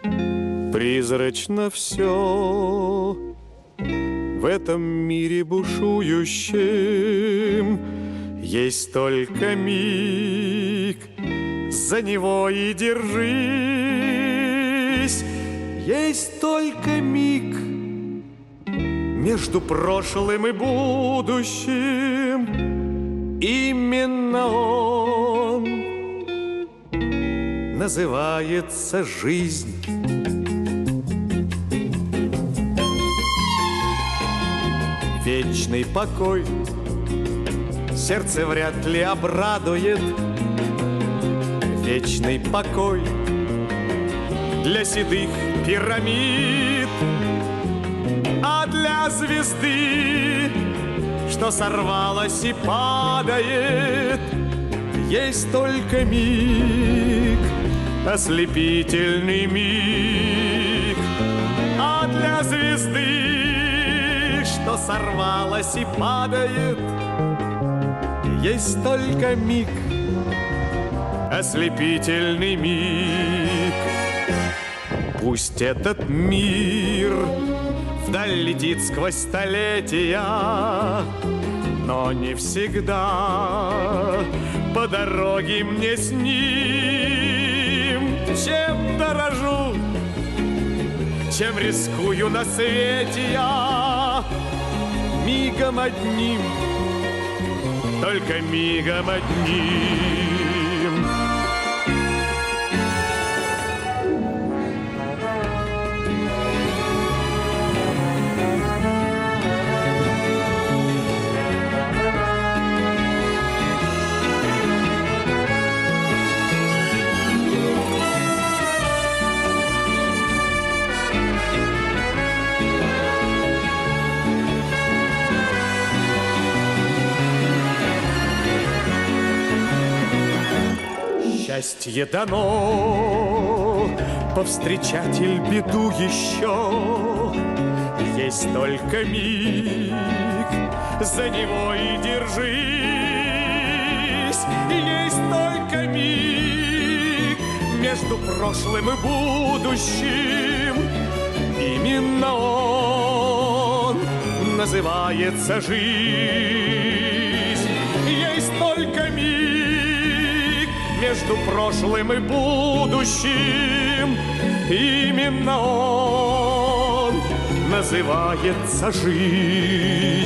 Призрачно все в этом мире бушующем. Есть только миг, за него и держись. Есть только миг между прошлым и будущим. Именно он называется жизнь. Вечный покой сердце вряд ли обрадует. Вечный покой для седых пирамид, а для звезды, что сорвалась и падает, есть только миг, ослепительный миг. А для звезды, что сорвалась и падает, есть только миг, ослепительный миг. Пусть этот мир вдаль летит сквозь столетия, но не всегда по дороге мне с ним. Чем дорожу, чем рискую на свете я, мигом одним, только мигом одним. Счастье дано повстречатель беду еще. Есть только миг, за него и держись. Есть только миг между прошлым и будущим. Именно он называется жизнь. Есть только миг между прошлым и будущим. Именно он называется жизнь.